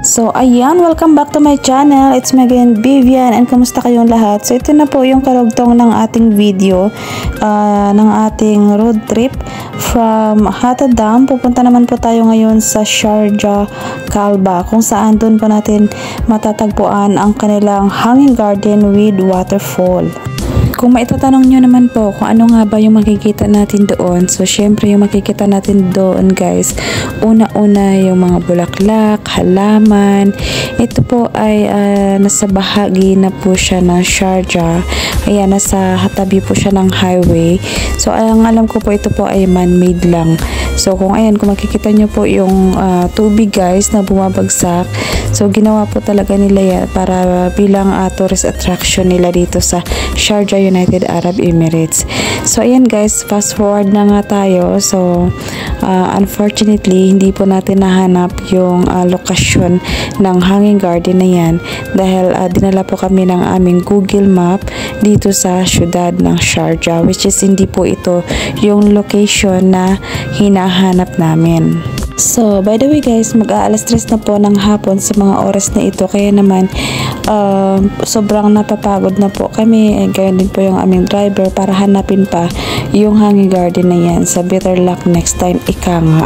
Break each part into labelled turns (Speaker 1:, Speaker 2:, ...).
Speaker 1: So, ayan, welcome back to my channel. It's me again, Vivian, and kamusta kayong lahat? So, ito na po yung karugtong ng ating video ng ating road trip from Rotterdam. Pupunta naman po tayo ngayon sa Sharjah Kalba, kung saan doon po natin matatagpuan ang kanilang hanging garden with waterfall. Kung maitatanong nyo naman po kung ano nga ba yung makikita natin doon, so syempre yung makikita natin doon guys, una-una yung mga bulaklak, halaman. Ito po ay nasa bahagi na po siya ng Sharjah. Ayan, nasa tabi po siya ng highway. So ang alam ko po, ito po ay man-made lang. So kung makikita nyo po yung tubig guys na bumabagsak, so ginawa po talaga nila yan para bilang tourist attraction nila dito sa Sharjah, United Arab Emirates. So ayan guys, fast forward na nga tayo. So unfortunately hindi po natin nahanap yung lokasyon ng hanging garden na yan dahil dinala po kami ng aming Google Map dito sa syudad ng Sharjah, which is hindi po ito yung location na hinahanap namin. So, by the way guys, mag-aalas 3 na po ng hapon sa mga oras na ito. Kaya naman, sobrang napapagod na po kami. Gayon din po yung aming driver para hanapin pa yung hanging garden na yan. So, better luck next time, ika nga.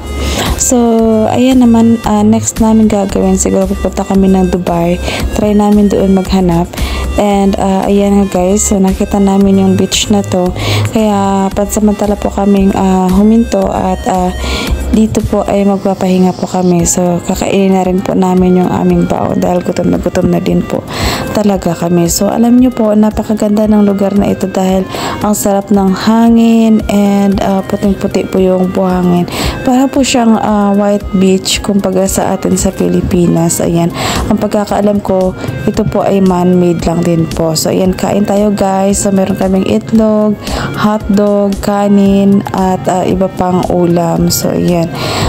Speaker 1: So, ayan naman, next namin gagawin, siguro pupunta kami ng Dubai. Try namin doon maghanap. And, ayan nga guys, so nakita namin yung beach na to. Kaya, pansamantala po kaming huminto at dito po ay magpapahinga po kami. So, kakainin na rin po namin yung aming baon dahil gutom na din po talaga kami. So, alam nyo po, napakaganda ng lugar na ito dahil ang sarap ng hangin and puting-puti po yung buhangin. Para po siyang white beach kumbaga sa atin sa Pilipinas. Ayan. Ang pagkakaalam ko, ito po ay man-made lang din po. So, ayan, kain tayo guys. So, meron kaming itlog, hotdog, kanin, at iba pang ulam. So, ayan.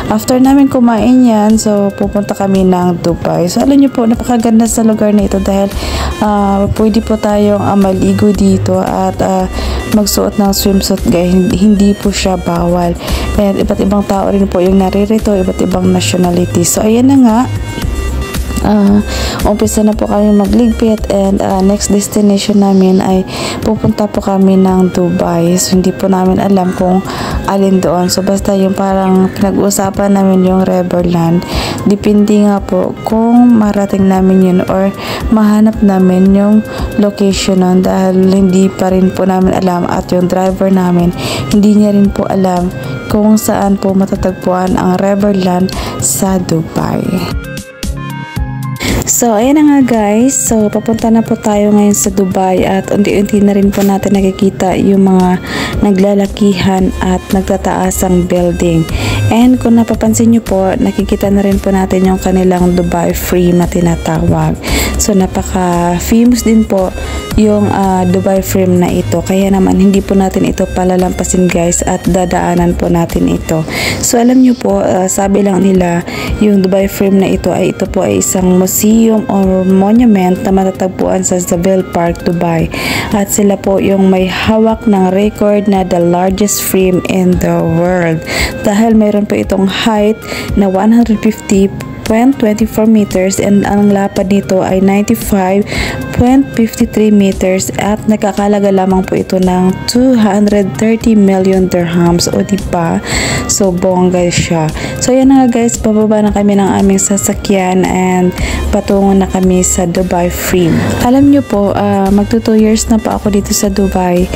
Speaker 1: After namin kumain yan, so pupunta kami ng Dubai. So alam niyo po, napakaganda sa lugar na ito dahil pwede po tayong maligo dito at magsuot ng swimsuit guys. Hindi po siya bawal. And iba't ibang tao rin po yung naririto, iba't ibang nationality. So ayan na nga. Umpisa na po kami magligpit and next destination namin ay pupunta po kami ng Dubai. So hindi po namin alam kung alin doon. So basta yung parang pinag-uusapan namin yung Riverland. Depende nga po kung marating namin yun or mahanap namin yung location nun dahil hindi pa rin po namin alam at yung driver namin hindi niya rin po alam kung saan po matatagpuan ang Riverland sa Dubai. So, ayan na nga guys. So, papunta na po tayo ngayon sa Dubai at unti-unti na rin po natin nakikita yung mga naglalakihan at nagtataasang building. And kung napapansin nyo po, nakikita na rin po natin yung kanilang Dubai Frame na tinatawag. So, napaka-famous din po yung Dubai Frame na ito. Kaya naman, hindi po natin ito palalampasin guys at dadaanan po natin ito. So, alam nyo po, sabi lang nila, yung Dubai Frame na ito ay isang museum or monument na matatagpuan sa Zaville Park, Dubai. At sila po yung may hawak ng record na the largest frame in the world. Dahil mayroon po itong height na 150.24 meters and ang lapad nito ay 95.53 meters at nakakalaga lamang po ito ng 230 million dirhams, o diba? So bongga siya. So yan na nga guys, bababa na kami ng aming sasakyan and patungo na kami sa Dubai Frame. Alam nyo po, magto 2 years na po ako dito sa Dubai,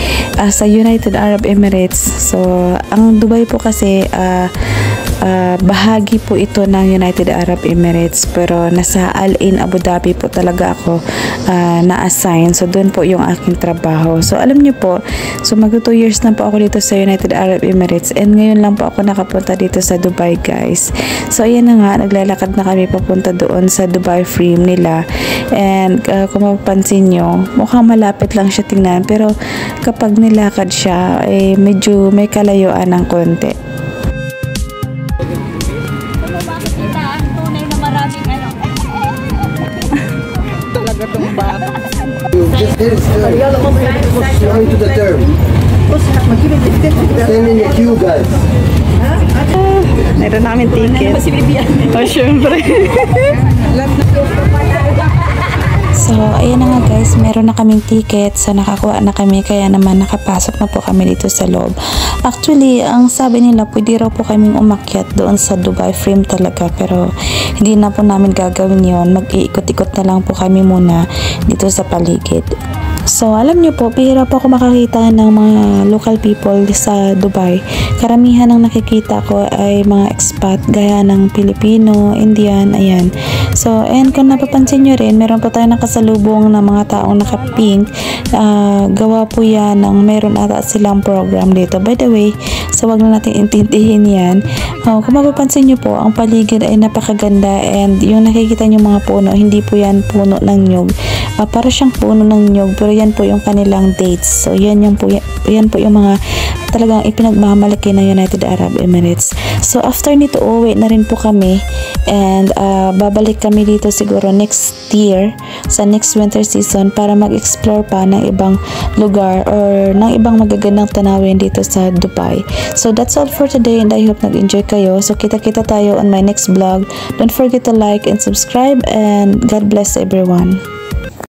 Speaker 1: sa United Arab Emirates. So ang Dubai po kasi bahagi po ito ng United Arab Emirates, pero nasa Al Ain, Abu Dhabi po talaga ako na-assign. So doon po yung aking trabaho. So alam niyo po, so mag 2 years na po ako dito sa United Arab Emirates and ngayon lang po ako nakapunta dito sa Dubai guys. So ayan na nga, naglalakad na kami papunta doon sa Dubai Frame nila. And kung mapapansin nyo, mukhang malapit lang siya tingnan, pero kapag nilakad siya, medyo may kalayuan ng konti.
Speaker 2: Going to the term. Stand in the queue, guys.
Speaker 1: Meron namin ticket. O, syempre. So, ayan na nga guys, meron na kaming ticket. So, nakakuha na kami. Kaya naman, nakapasok na po kami dito sa loob. Actually, ang sabi nila, pwede raw po kaming umakyat doon sa Dubai Frame talaga. Pero, hindi na po namin gagawin yon. Mag-iikot-ikot na lang po kami muna dito sa paligid. So, alam niyo po, bihira po ako makakita ng mga local people sa Dubai. Karamihan ng nakikita ko ay mga expat, gaya ng Pilipino, Indian, ayan. So, and kung napapansin nyo rin, meron po tayo nakasalubong na mga taong naka-pink. Gawa po yan ng meron ata silang program dito. By the way, so wag na natin intindihin yan. Kung mapapansin nyo po, ang paligid ay napakaganda and yung nakikita nyo mga puno, hindi po yan puno ng nyug. Para siyang puno ng nyug, pero yan po yung kanilang dates. So, yan po yung mga talagang ipinagmamalaki ng United Arab Emirates. So, after nito, uwi na rin po kami and babalik kami dito siguro next year sa next winter season para mag-explore pa ng ibang lugar or ng ibang magagandang tanawin dito sa Dubai. So, that's all for today and I hope nag-enjoy kayo. So, kita-kita tayo on my next vlog. Don't forget to like and subscribe and God bless everyone.